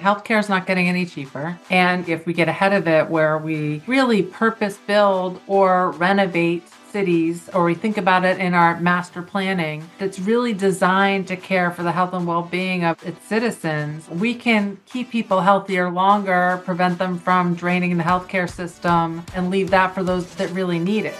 healthcare is not getting any cheaper. And if we get ahead of it where we really purpose build or renovate cities, or we think about it in our master planning that's really designed to care for the health and well-being of its citizens, we can keep people healthier longer, prevent them from draining the healthcare system, and leave that for those that really need it.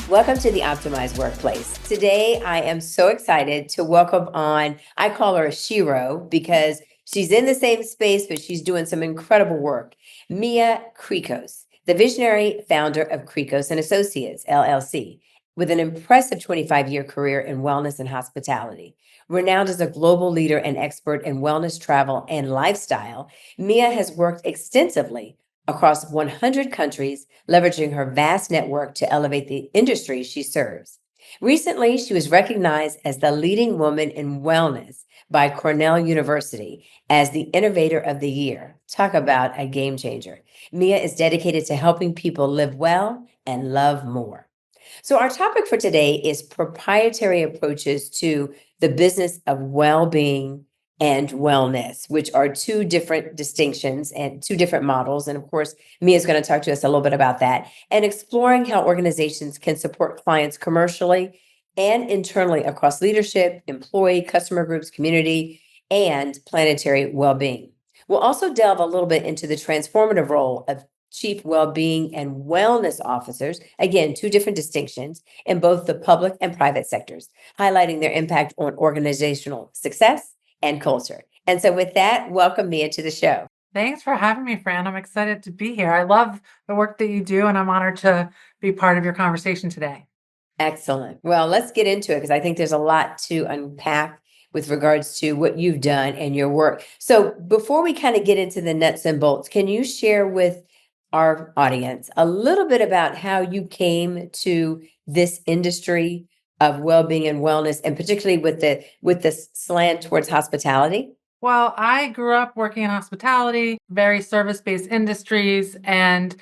Welcome to the Optimized Workplace. Today, I am so excited to welcome on, I call her a Shiro because she's in the same space, but she's doing some incredible work. Mia Kyricos, the visionary founder of Kyricos Associates, LLC, with an impressive 25-year career in wellness and hospitality. Renowned as a global leader and expert in wellness, travel, and lifestyle, Mia has worked extensively across 100 countries, leveraging her vast network to elevate the industry she serves. Recently, she was recognized as the leading woman in wellness by Cornell University as the Innovator of the Year. Talk about a game changer. Mia is dedicated to helping people live well and love more. So, our topic for today is proprietary approaches to the business of well-being and wellness, which are two different distinctions and two different models. And of course, Mia's going to talk to us a little bit about that and exploring how organizations can support clients commercially and internally across leadership, employee, customer groups, community, and planetary well-being. We'll also delve a little bit into the transformative role of Chief Well-Being and Wellness Officers, again, two different distinctions in both the public and private sectors, highlighting their impact on organizational success and culture. And so with that, welcome Mia to the show. Thanks for having me, Fran. I'm excited to be here. I love the work that you do, and I'm honored to be part of your conversation today. Excellent. Well, let's get into it because I think there's a lot to unpack with regards to what you've done and your work. So before we kind of get into the nuts and bolts, can you share with our audience a little bit about how you came to this industry of well-being and wellness, and particularly with the slant towards hospitality? Well, I grew up working in hospitality, very service-based industries, and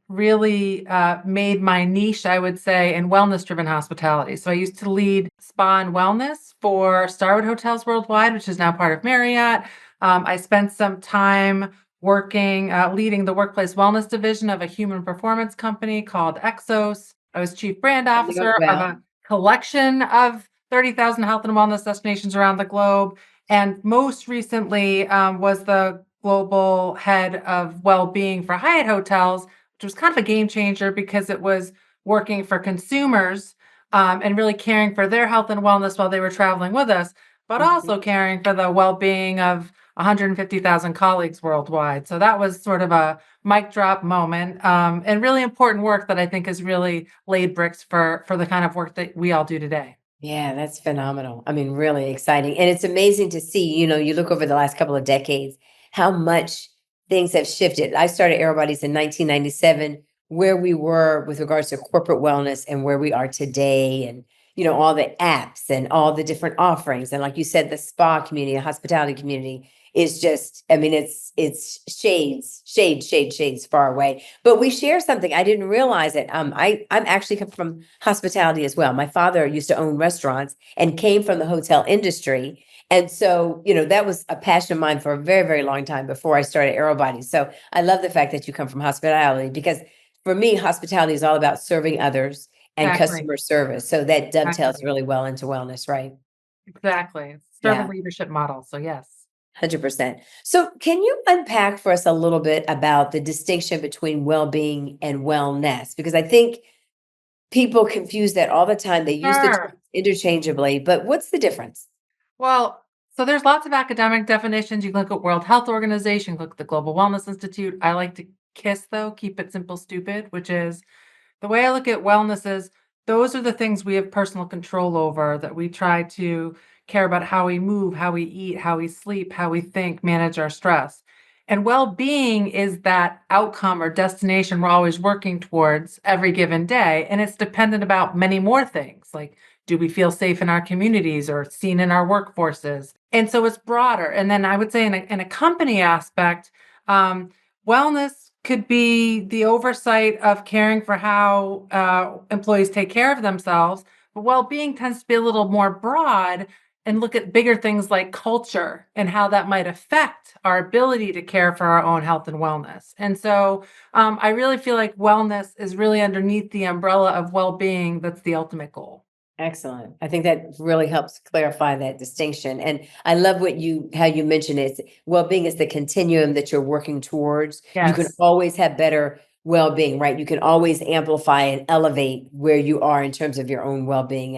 really made my niche, I would say, in wellness-driven hospitality. So I used to lead spa and wellness for Starwood Hotels Worldwide, which is now part of Marriott. I spent some time working, leading the workplace wellness division of a human performance company called Exos. I was chief brand officer of Well, a collection of 30,000 health and wellness destinations around the globe. And most recently was the global head of well-being for Hyatt Hotels, which was kind of a game changer because it was working for consumers and really caring for their health and wellness while they were traveling with us, but mhm. also caring for the well-being of 150,000 colleagues worldwide. So that was sort of a mic drop moment and really important work that I think has really laid bricks for the kind of work that we all do today. Yeah, that's phenomenal. I mean, really exciting. And it's amazing to see, you look over the last couple of decades, how much things have shifted. I started Aerobodies in 1997, where we were with regards to corporate wellness and where we are today, and, all the apps and all the different offerings. And like you said, the spa community, the hospitality community is just, I mean, it's shades far away. But we share something. I didn't realize it. I'm actually come from hospitality as well. My father used to own restaurants and came from the hotel industry. And so, that was a passion of mine for a very, very long time before I started Aerobody. So I love the fact that you come from hospitality because for me, hospitality is all about serving others and Exactly. customer service. So that dovetails Exactly. really well into wellness, right? Exactly. It's servant Yeah. leadership model. So yes. 100%. So, can you unpack for us a little bit about the distinction between well-being and wellness? Because I think people confuse that all the time. They use the Sure. terms interchangeably, but what's the difference? Well, so there's lots of academic definitions. You can look at World Health Organization, look at the Global Wellness Institute. I like to KISS though, keep it simple, stupid, which is the way I look at wellness is those are the things we have personal control over that we try to care about how we move, how we eat, how we sleep, how we think, manage our stress. And well-being is that outcome or destination we're always working towards every given day. And it's dependent about many more things like do we feel safe in our communities or seen in our workforces? And so it's broader. And then I would say in a company aspect, wellness could be the oversight of caring for how employees take care of themselves, but well-being tends to be a little more broad and look at bigger things like culture and how that might affect our ability to care for our own health and wellness. And so I really feel like wellness is really underneath the umbrella of well-being. That's the ultimate goal. Excellent. I think that really helps clarify that distinction. And I love how you mentioned it. Well-being is the continuum that you're working towards. You can Yes. always have better well-being, right? You can always amplify and elevate where you are in terms of your own well-being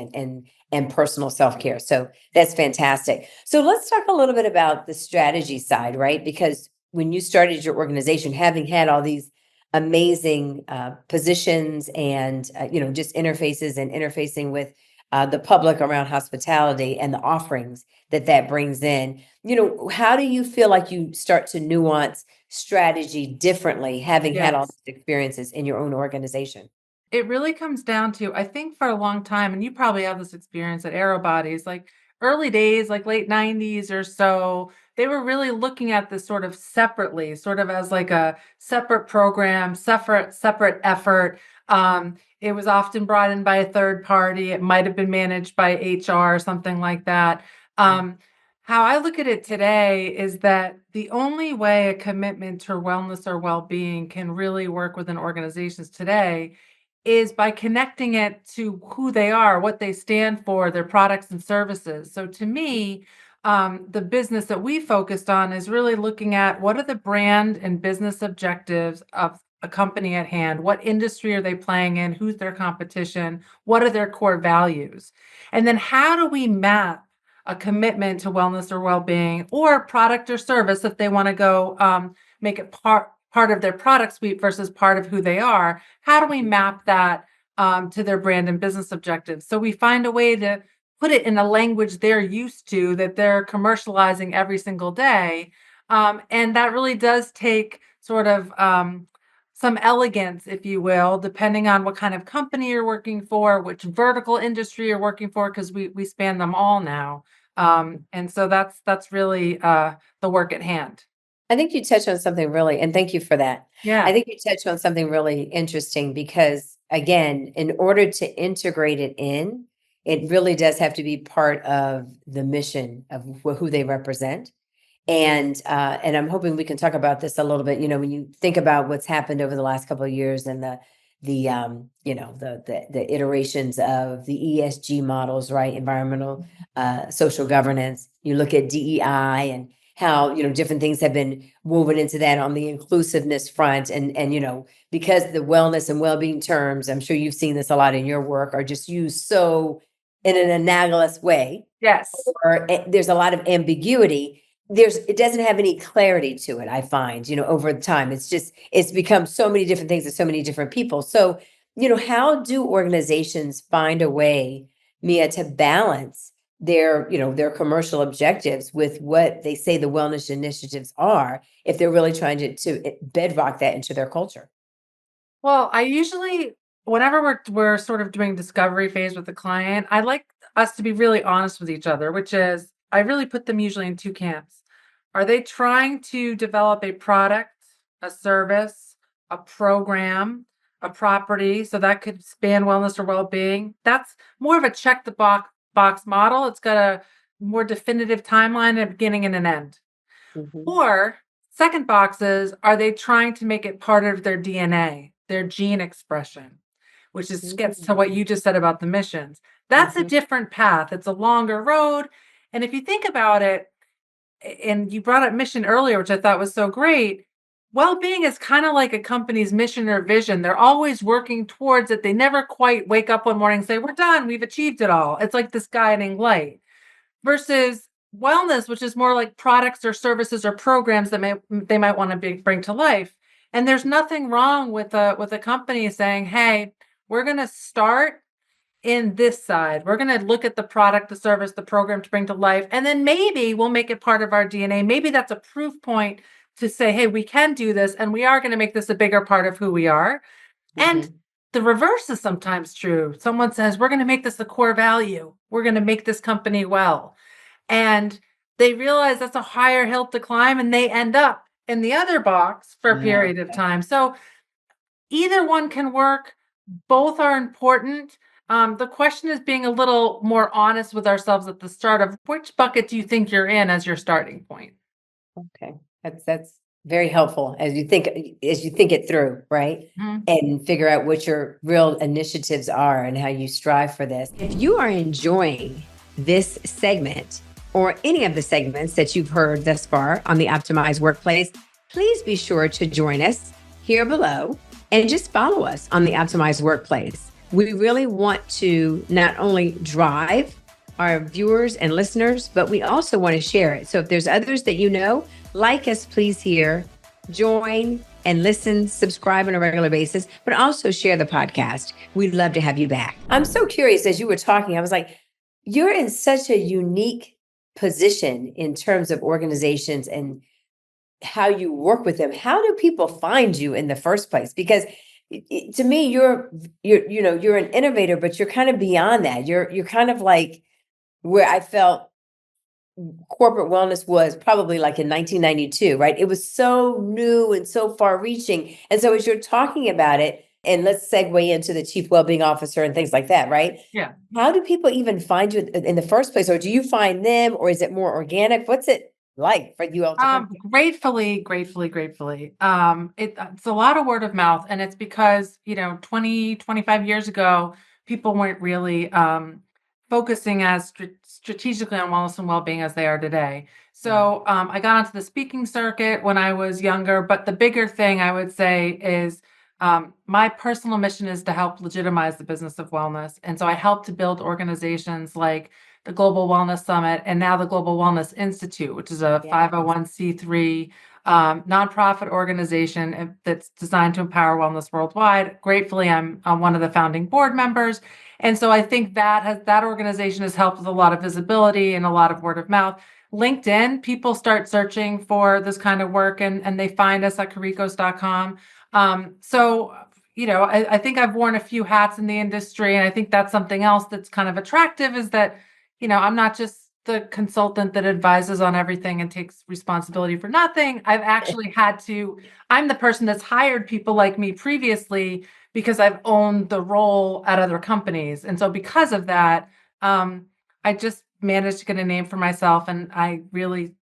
and personal self-care. So that's fantastic. So let's talk a little bit about the strategy side, right? Because when you started your organization, having had all these amazing positions and just interfaces and interfacing with the public around hospitality and the offerings that brings in. How do you feel like you start to nuance strategy differently, having had all Yes. these experiences in your own organization? It really comes down to, I think for a long time, and you probably have this experience at Aero Bodies, like early days, like late 90s or so, they were really looking at this sort of separately, sort of as like a separate program, separate effort. It was often brought in by a third party. It might have been managed by HR or something like that. Mm. How I look at it today is that the only way a commitment to wellness or well-being can really work within organizations today is by connecting it to who they are, what they stand for, their products and services. So to me, the business that we focused on is really looking at what are the brand and business objectives of a company at hand? What industry are they playing in? Who's their competition? What are their core values? And then how do we map a commitment to wellness or well-being or product or service if they want to go make it part of their product suite versus part of who they are? How do we map that to their brand and business objectives? So we find a way to put it in a language they're used to, that they're commercializing every single day. And that really does take sort of some elegance, if you will, depending on what kind of company you're working for, which vertical industry you're working for, because we span them all now. And so that's really the work at hand. I think you touched on something really, and thank you for that. I Yeah. think you touched on something really interesting because, again, in order to integrate it in, it really does have to be part of the mission of who they represent. And I'm hoping we can talk about this a little bit. When you think about what's happened over the last couple of years and the iterations of the ESG models, right? Environmental, social governance. You look at DEI and how different things have been woven into that on the inclusiveness front, and because the wellness and well-being terms, I'm sure you've seen this a lot in your work, are just used so in an analogous way, Yes. or there's a lot of ambiguity. It doesn't have any clarity to it, I find, over time. It's become so many different things to so many different people. So, how do organizations find a way, Mia, to balance their commercial objectives with what they say the wellness initiatives are, if they're really trying to bedrock that into their culture? Well, I usually, whenever we're sort of doing discovery phase with the client, I like us to be really honest with each other, which is I really put them usually in two camps. Are they trying to develop a product, a service, a program, a property? So that could span wellness or well-being. That's more of a check the box model. It's got a more definitive timeline, a beginning and an end. Hmm. Or second box is, are they trying to make it part of their DNA, their gene expression, which is gets to what you just said about the missions. That's a Hmm. different path. It's a longer road. And if you think about it, and you brought up mission earlier, which I thought was so great. Well-being is kind of like a company's mission or vision. They're always working towards it. They never quite wake up one morning and say, "We're done. We've achieved it all." It's like this guiding light versus wellness, which is more like products or services or programs that they might want to bring to life. And there's nothing wrong with a company saying, "Hey, we're going to start in this side. We're going to look at the product, the service, the program to bring to life, and then maybe we'll make it part of our DNA. Maybe that's a proof point to say, hey, we can do this, and we are going to make this a bigger part of who we are." And Hmm. the reverse is sometimes true. Someone says, we're going to make this a core value. We're going to make this company well. And they realize that's a higher hill to climb, and they end up in the other box for a Yeah. period of time. So either one can work. Both are important. The question is being a little more honest with ourselves at the start of which bucket do you think you're in as your starting point? Okay. That's very helpful as you think it through, right? Mhm. And figure out what your real initiatives are and how you strive for this. If you are enjoying this segment or any of the segments that you've heard thus far on the Optimized Workplace, please be sure to join us here below and just follow us on the Optimized Workplace. We really want to not only drive our viewers and listeners, but we also want to share it. So if there's others that you know, like us, please here, join and listen, subscribe on a regular basis, but also share the podcast. We'd love to have you back. I'm so curious as you were talking, I was like, you're in such a unique position in terms of organizations and how you work with them. How do people find you in the first place? Because to me, you're an innovator, but you're kind of beyond that. You're kind of like where I felt corporate wellness was probably like in 1992, right? It was so new and so far reaching. And so as you're talking about it, and let's segue into the chief wellbeing officer and things like that, right? Yeah. How do people even find you in the first place? Or do you find them, or is it more organic? What's it like for you all to come? Gratefully. It's a lot of word of mouth, and it's because, 20, 25 years ago, people weren't really focusing as strategically on wellness and well-being as they are today. So I got onto the speaking circuit when I was younger, but the bigger thing I would say is my personal mission is to help legitimize the business of wellness. And so I help to build organizations like the Global Wellness Summit and now the Global Wellness Institute, which is a Yeah. 501c3 nonprofit organization that's designed to empower wellness worldwide. Gratefully, I'm one of the founding board members. And so I think that organization has helped with a lot of visibility and a lot of word of mouth. LinkedIn, people start searching for this kind of work and they find us at Kyricos.com. I think I've worn a few hats in the industry, and I think that's something else that's kind of attractive is that, I'm not just the consultant that advises on everything and takes responsibility for nothing. I'm the person that's hired people like me previously because I've owned the role at other companies. And so because of that, I just managed to get a name for myself. And I really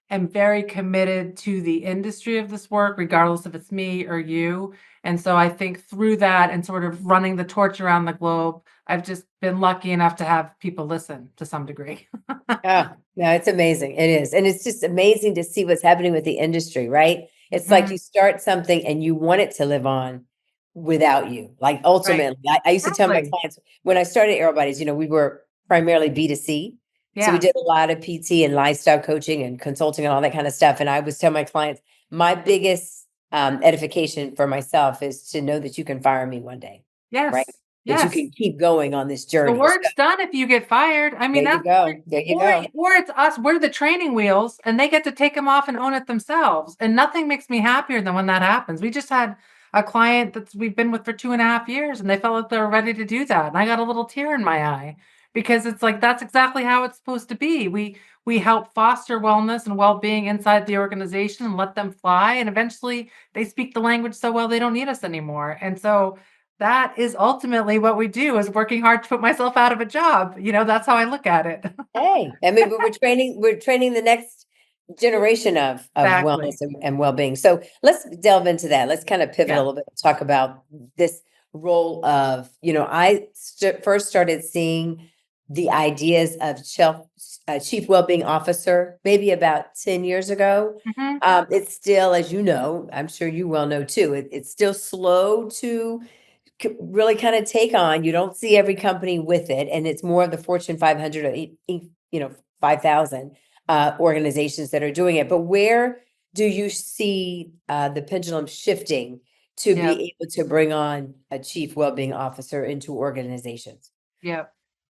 am very committed to the industry of this work, regardless if it's me or you. And so I think through that and sort of running the torch around the globe, I've just been lucky enough to have people listen to some degree. Oh, no, it's amazing. It is. And it's just amazing to see what's happening with the industry, right? It's like Mhm. you start something and you want it to live on without you. Like Right. ultimately, I used to tell my Exactly. clients when I started Aero Buddies, we were primarily B2C. So we Yeah. did a lot of PT and lifestyle coaching and consulting and all that kind of stuff. And I was telling my clients, my biggest edification for myself is to know that you can fire me one day, right? Yes. That you Yes. can keep going on this The journey. So work's done if you get fired. I mean, there you that's go. There you or go. or it's us. We're the training wheels, and they get to take them off and own it themselves. And nothing makes me happier than when that happens. We just had a client we've been with for 2.5 years, and they felt like they were ready to do that. And I got a little tear in my eye because it's like that's exactly how it's supposed to be. We help foster wellness and well-being inside the organization and let them fly. And eventually they speak the language so well they don't need us anymore. And so that is ultimately what we do is working hard to put myself out of a job. That's how I look at it. Hey, I mean, but we're training the next generation of wellness Exactly. and well-being. So let's delve into that. Let's kind of pivot a Yeah. little bit and talk about this role of, first started seeing the ideas of chief well-being officer maybe about 10 years ago. Mhm. It's still, as you know, I'm sure you well know too, it's still slow to really kind of take on. You don't see every company with it, and it's more of the Fortune 500 or 5,000 organizations that are doing it. But where do you see the pendulum shifting to Yeah. be able to bring on a chief well-being officer into organizations? Yeah.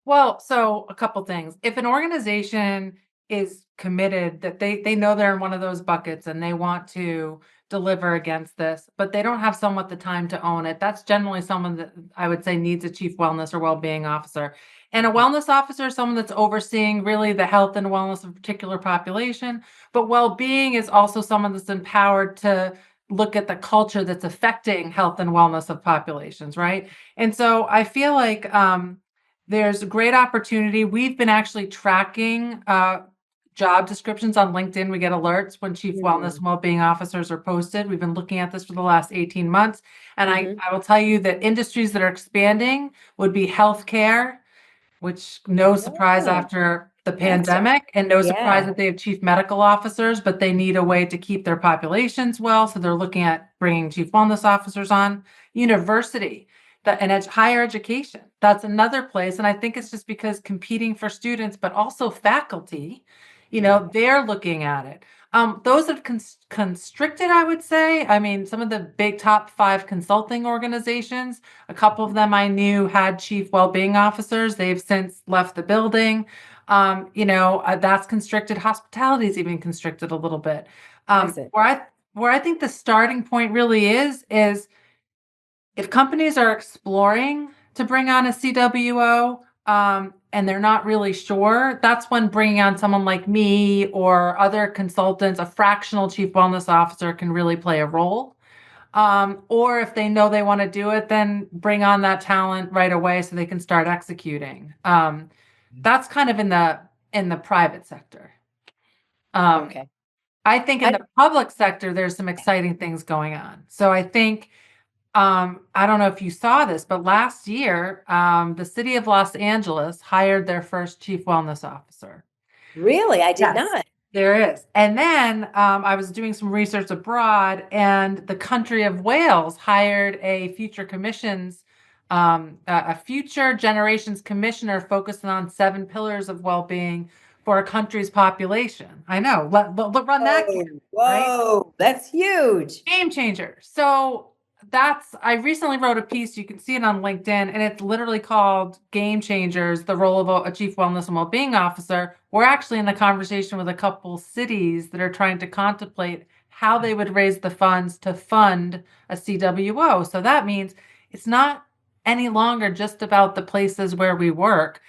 Well, so a couple things. If an organization is committed that they know they're in one of those buckets and they want to deliver against this, but they don't have someone with the time to own it, that's generally someone that I would say needs a chief wellness or well-being officer. And a wellness officer is someone that's overseeing really the health and wellness of a particular population, but well-being is also someone that's empowered to look at the culture that's affecting health and wellness of populations, right? And so I feel like there's a great opportunity. We've been actually tracking job descriptions on LinkedIn. We get alerts when chief wellness Mm, and well-being officers are posted. We've been looking at this for the last 18 months. And mhm. I will tell you that industries that are expanding would be healthcare, which no surprise Oh, after the gotcha. pandemic, and no surprise Yeah. that they have chief medical officers, but they need a way to keep their populations well. So they're looking at bringing chief wellness officers on. University and higher education. That's another place. And I think it's just because competing for students, but also faculty, Yeah. they're looking at it. Those have constricted, I would say. I mean, some of the big top 5 consulting organizations, a couple of them I knew had chief well-being officers. They've since left the building. That's constricted. Hospitality is even constricted a little bit. Is it? Where I think the starting point really is if companies are exploring to bring on a CWO, and they're not really sure, that's when bringing on someone like me or other consultants, a fractional chief wellness officer can really play a role. Or if they know they want to do it, then bring on that talent right away so they can start executing. That's kind of in the private sector. Um, Okay. I think in I the public sector, there's some exciting things going on. So I think I don't know if you saw this, but last year, the city of Los Angeles hired their first chief wellness officer. really, I did Yes. not. There is. And then I was doing some research abroad, and the country of Wales hired a a future generations commissioner focused on 7 pillars of well-being for a country's population. I know. Run that, Oh, right? whoa, that's huge. Game changer. So I recently wrote a piece, you can see it on LinkedIn, and it's literally called Game Changers, the role of a chief wellness and well-being officer. We're actually in the conversation with a couple cities that are trying to contemplate how they would raise the funds to fund a CWO. So that means it's not any longer just about the places where we work,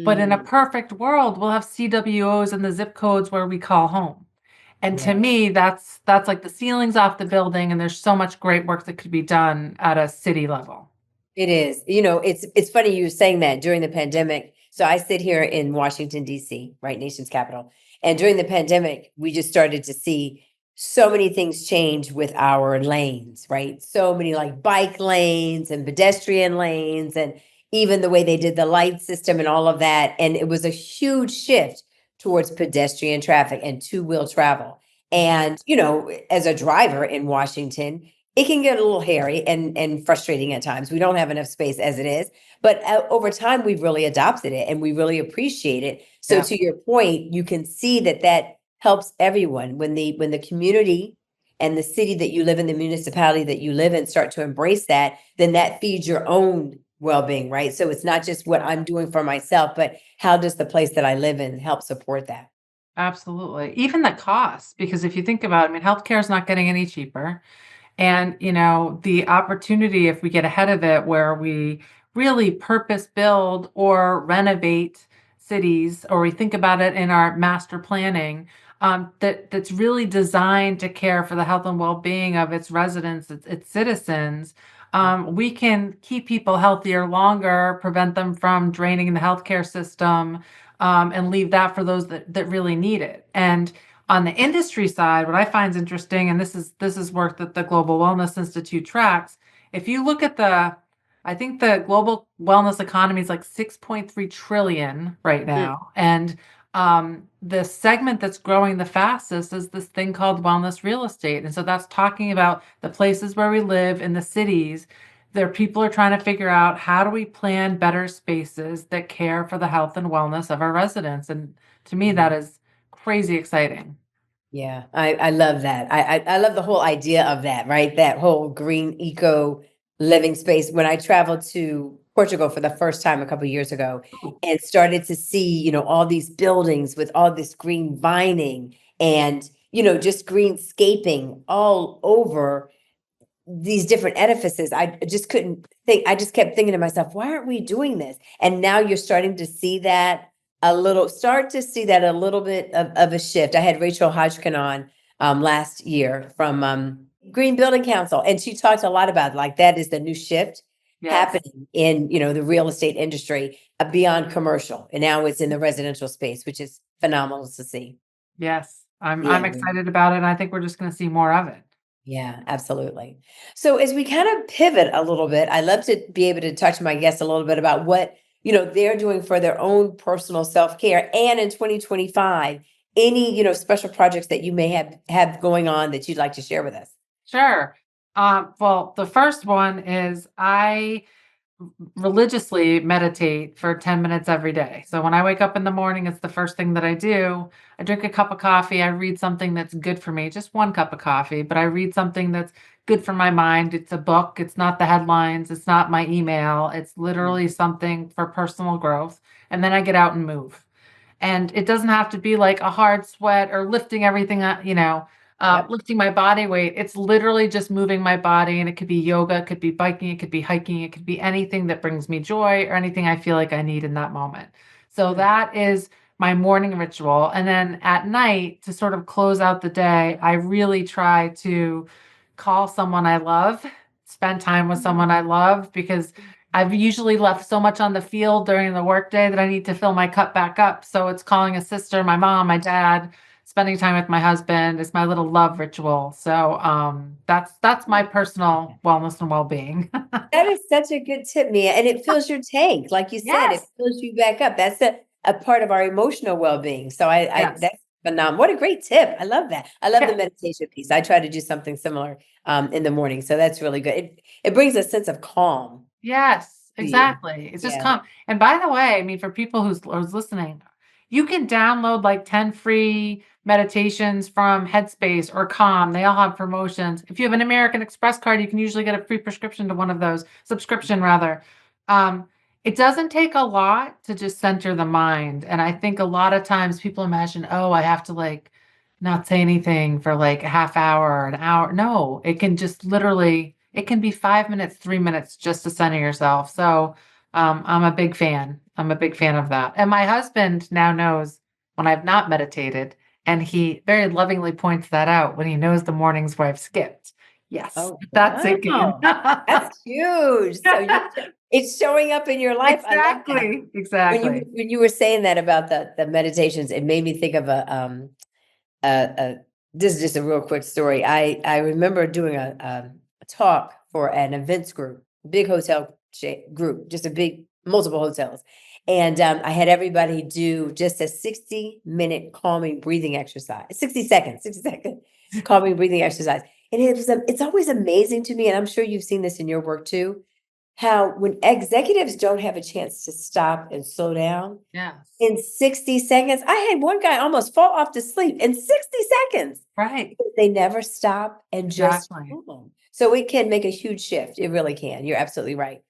but in a Mm, perfect world, we'll have CWOs in the zip codes where we call home. And to yeah. me, that's like the ceiling's off the building, and there's so much great work that could be done at a city level. It is. It's funny you saying that during the pandemic. So I sit here in Washington, D.C., right, nation's capital. And during the pandemic, we just started to see so many things change with our lanes, right? So many like bike lanes and pedestrian lanes, and even the way they did the light system and all of that. And it was a huge shift towards pedestrian traffic and two-wheel travel. And, as a driver in Washington, it can get a little hairy and frustrating at times. We don't have enough space as it is, but over time we've really adopted it and we really appreciate it. So Yeah, to your point, you can see that that helps everyone when the community and the city that you live in, the municipality that you live in, start to embrace that, then that feeds your own well-being, right? So it's not just what I'm doing for myself, but how does the place that I live in help support that? absolutely. Even the cost, because if you think about it, I mean, healthcare is not getting any cheaper. And, the opportunity, if we get ahead of it, where we really purpose build or renovate cities, or we think about it in our master planning, that's really designed to care for the health and well-being of its residents, its citizens, we can keep people healthier longer, prevent them from draining the healthcare system, and leave that for those that really need it. And on the industry side, what I find is interesting, and this is work that the Global Wellness Institute tracks. If you look at I think the global wellness economy is like 6.3 trillion right Mm, now, and the segment that's growing the fastest is this thing called wellness real estate, and so that's talking about the places where we live in the cities. There, people are trying to figure out how do we plan better spaces that care for the health and wellness of our residents, and to me, yeah. that is crazy exciting. Yeah, I love that. I love the whole idea of that, right? That whole green eco living space. When I traveled to Portugal for the first time a couple of years ago Ooh, and started to see, all these buildings with all this green vining and, just greenscaping all over these different edifices. I just couldn't think. I just kept thinking to myself, why aren't we doing this? And now you're starting to see that start to see that a little bit of a shift. I had Rachel Hodgkin on last year from Green Building Council. And she talked a lot about like that is the new shift Yes. happening in, the real estate industry beyond commercial. And now it's in the residential space, which is phenomenal to see. Yes. I'm Yeah. excited about it, and I think we're just gonna see more of it. Yeah, absolutely. So as we kind of pivot a little bit, I love to be able to touch my guests a little bit about what, they're doing for their own personal self-care. And in 2025, any, special projects that you may have going on that you'd like to share with us. Sure. Well, the first one is I religiously meditate for 10 minutes every day. So when I wake up in the morning, it's the first thing that I do. I drink a cup of coffee. I read something that's good for me, just one cup of coffee, but I read something that's good for my mind. It's a book. It's not the headlines. It's not my email. It's Mm. literally something for personal growth. And then I get out and move. And it doesn't have to be like a hard sweat or lifting everything up, Yep. lifting my body weight. It's literally just moving my body. And it could be yoga, it could be biking, it could be hiking, it could be anything that brings me joy or anything I feel like I need in that moment. So Mm. that is my morning ritual. And then at night, to sort of close out the day, I really try to call someone I love, spend time with someone I love, because I've usually left so much on the field during the workday that I need to fill my cup back up. So it's calling a sister, my mom, my dad, spending time with my husband. It's my little love ritual. So that's my personal wellness and well-being. That is such a good tip, Mia, and it fills your tank. Like you said, it Yes. fills you back up. That's a part of our emotional well-being. So I Yes. that's phenomenal. What a great tip. I love that. I love the Yeah. meditation piece. I try to do something similar in the morning. So that's really good. It brings a sense of calm Yes, to you. exactly. It's just Yeah. calm. And by the way, I mean, for people who's listening, you can download like 10 free meditations from Headspace or Calm. They all have promotions. If you have an American Express card, you can usually get a free prescription to one of those, subscription rather. Um, it doesn't take a lot to just center the mind. And I think a lot of times people imagine, oh, I have to like not say anything for like a half hour or an hour. No, it can just literally, it can be 5 minutes, 3 minutes just to center yourself. So I'm a big fan. I'm a big fan of that. And my husband now knows when I've not meditated, and he very lovingly points that out when he knows the mornings where I've skipped. Yes, Oh, that's again. wow. That's huge. So it's showing up in your life. I love that. Exactly. When you Exactly. when you were saying that about the meditations, it made me think of a this is just a real quick story. I remember doing a talk for an events group, big hotel group, just a big multiple hotels, and I had everybody do just a 60-minute calming breathing exercise, 60 second calming breathing exercise, and it's always amazing to me, and I'm sure you've seen this in your work too, how when executives don't have a chance to stop and slow down Yes. in 60 seconds, I had one guy almost fall off to sleep in 60 seconds. Right. They never stop and just Exactly. boom. So it can make a huge shift. It really can. You're absolutely right.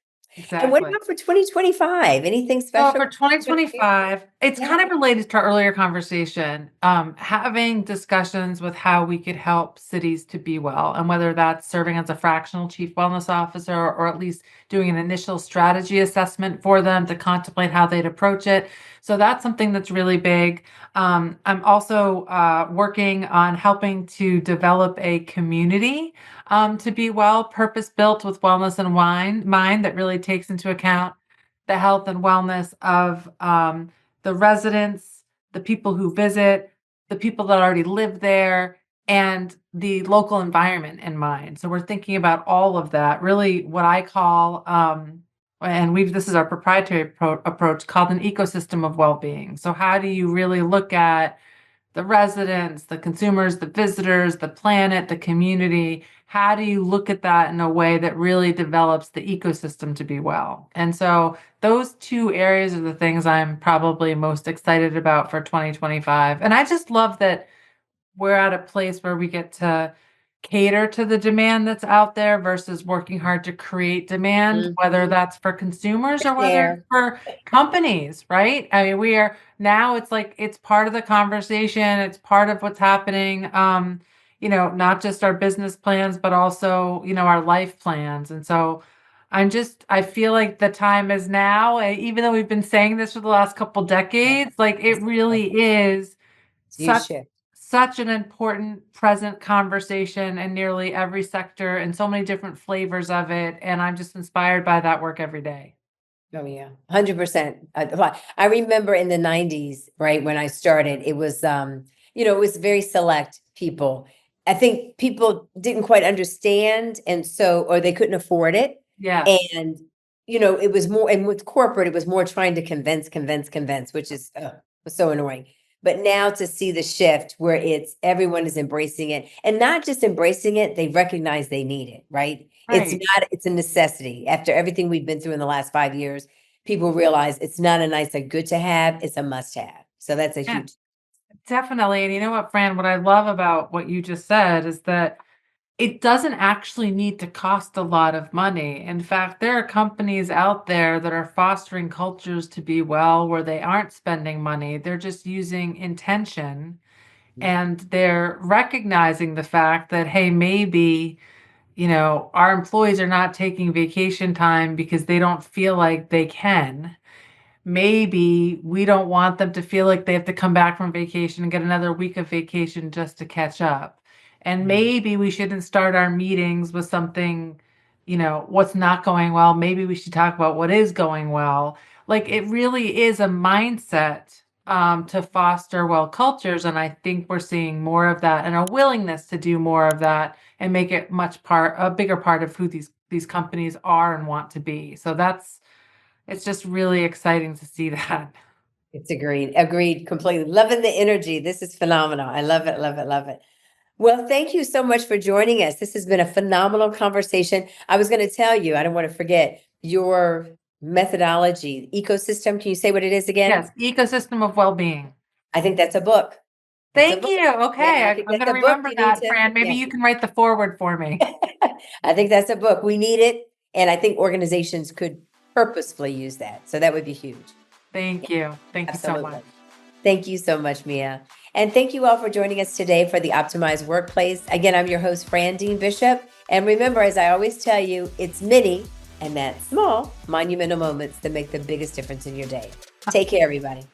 And what Exactly. about for 2025? Anything So special? for 2025, it's Yeah. kind of related to our earlier conversation, having discussions with how we could help cities to be well, and whether that's serving as a fractional chief wellness officer or at least doing an initial strategy assessment for them to contemplate how they'd approach it. So that's something that's really big. I'm also working on helping to develop a community to be well, purpose built with wellness and wine mind that really takes into account the health and wellness of the residents, the people who visit, the people that already live there, and the local environment in mind. So we're thinking about all of that. Really, what I call, and we've this is our proprietary approach called an ecosystem of well-being. So how do you really look at the residents, the consumers, the visitors, the planet, the community? How do you look at that in a way that really develops the ecosystem to be well? And so those two areas are the things I'm probably most excited about for 2025. And I just love that we're at a place where we get to cater to the demand that's out there versus working hard to create demand, whether Mhm. that's for consumers or whether it's There. for companies, right? I mean, we are now it's like it's part of the conversation, it's part of what's happening. Not just our business plans, but also, our life plans. And so I feel like the time is now, even though we've been saying this for the last couple decades, like it It's really is a huge such shift. such an important present conversation in nearly every sector and so many different flavors of it. And I'm just inspired by that work every day. Oh yeah, 100%. I remember in the 90s, right, when I started, it was it was very select people. I think people didn't quite understand, and so or they couldn't afford it. Yes. And it was more, and with corporate, it was more trying to convince, which is was so annoying. But now to see the shift where it's everyone is embracing it, and not just embracing it, they recognize they need it, right? It's Right. not, it's a necessity. After everything we've been through in the last 5 years, people realize it's not a nice, a good to have, it's a must have. So that's a Yeah, huge. definitely. And you know what, Fran, what I love about what you just said is that it doesn't actually need to cost a lot of money. In fact, there are companies out there that are fostering cultures to be well, where they aren't spending money. They're just using intention and they're recognizing the fact that, hey, maybe, our employees are not taking vacation time because they don't feel like they can. Maybe we don't want them to feel like they have to come back from vacation and get another week of vacation just to catch up. And Mhm. maybe we shouldn't start our meetings with something, what's not going well. Maybe we should talk about what is going well. Like it really is a mindset to foster well cultures. And I think we're seeing more of that and a willingness to do more of that and make it a bigger part of who these companies are and want to be. So it's just really exciting to see that. It's agreed completely. Loving the energy. This is phenomenal. I love it, love it, love it. Well, thank you so much for joining us. This has been a phenomenal conversation. I was going to tell you, I don't want to forget your methodology, ecosystem. Can you say what it is again? Yes, ecosystem of well-being. I think that's a book. That's a Thank book. you. Yeah, Okay, I I'm think that's gonna a book remember you need that, to, Fran. Maybe yeah. you can write the foreword for me. I think that's a book. We need it. And I think organizations could purposefully use that. So that would be huge. Thank you. Thank you so Absolutely. much. Thank you so much, Mia. And thank you all for joining us today for the Optimized Workplace. Again, I'm your host, Fran Dean-Bishop. And remember, as I always tell you, it's many and that small monumental moments that make the biggest difference in your day. Take care, everybody.